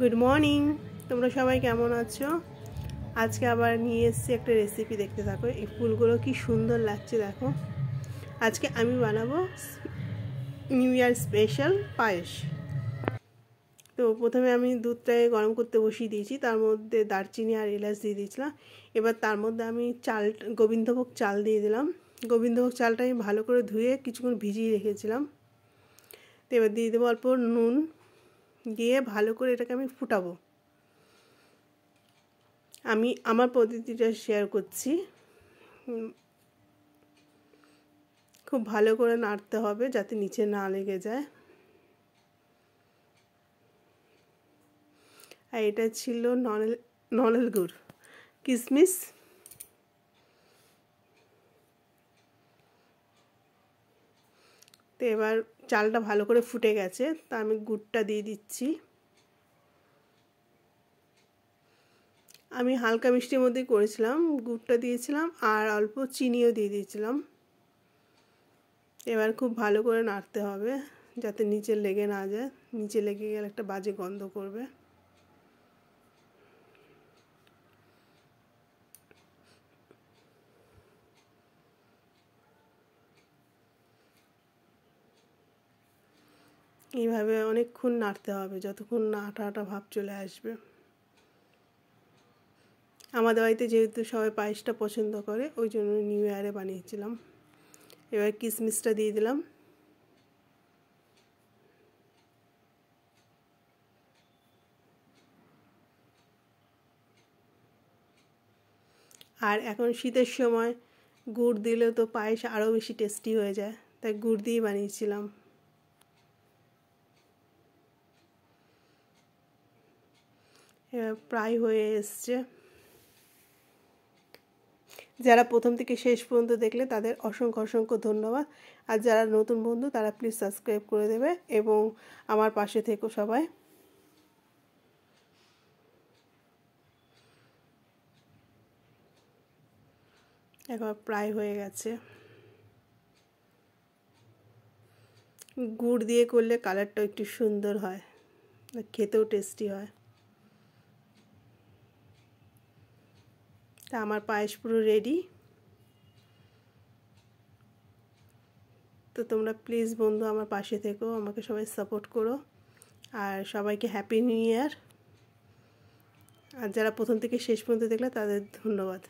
Good morning, তোমরা সবাই কেমন আছো? আজকে আবার নিয়ে এসেছি একটা রেসিপি, দেখতে থাকো। এই ফুলগুলো কি সুন্দর লাগছে দেখো। আজকে আমি বানাবো নিউ ইয়ার স্পেশাল পায়েস। তো প্রথমে আমি দুধটাকে গরম করতে বসিয়ে দিয়েছি, তার মধ্যে দারচিনি আর এলাচ দিয়ে দিয়েছিলাম। এবার তার মধ্যে আমি গোবিন্দভোগ চাল দিয়ে দিলাম। গোবিন্দভোগ চালটা আমি ভালো করে ধুয়ে কিছুক্ষণ ভিজিয়ে রেখেছিলাম। তো এবার দিয়ে দেবো অল্প নুন, দিয়ে ভালো করে এটাকে আমি ফুটাবো। আমি আমার পদ্ধতিটা শেয়ার করছি। খুব ভালো করে নাড়তে হবে যাতে নিচে না লেগে যায়। আর এটা ছিল নলেল গুড়, কিশমিশ। তো এবার চালটা ভালো করে ফুটে গেছে, তা আমি গুড়টা দিয়ে দিচ্ছি। আমি হালকা মিষ্টির মধ্যেই করেছিলাম, গুড়টা দিয়েছিলাম আর অল্প চিনিও দিয়ে দিয়েছিলাম। এবার খুব ভালো করে নাড়তে হবে যাতে নিচে লেগে না যায়। নিচে লেগে গেলে একটা বাজে গন্ধ করবে। এইভাবে অনেকক্ষণ নাড়তে হবে যতক্ষণ না আঠা আঠা ভাব চলে আসবে। আমাদের বাড়িতে যেহেতু সবাই পায়েসটা পছন্দ করে, ওই জন্য নিউ ইয়ারে বানিয়েছিলাম। এবার কিশমিশটা দিয়ে দিলাম। আর এখন শীতের সময় গুড় দিলে তো পায়েস আরও বেশি টেস্টি হয়ে যায়, তাই গুড় দিয়েই বানিয়েছিলাম। এবার প্রায় হয়ে এসছে। যারা প্রথম থেকে শেষ পর্যন্ত দেখলে তাদের অসংখ্য অসংখ্য ধন্যবাদ। আর যারা নতুন বন্ধু তারা প্লিজ সাবস্ক্রাইব করে দেবে এবং আমার পাশে থেকো সবাই। এখন প্রায় হয়ে গেছে। গুড় দিয়ে করলে কালারটা একটু সুন্দর হয়, খেতেও টেস্টি হয়। তা আমার পায়েস পুরো রেডি। তো তোমরা প্লিজ বন্ধু আমার পাশে থেকো, আমাকে সবাই সাপোর্ট করো। আর সবাইকে হ্যাপি নিউ ইয়ার। আর যারা প্রথম থেকে শেষ পর্যন্ত দেখলে তাদের ধন্যবাদ।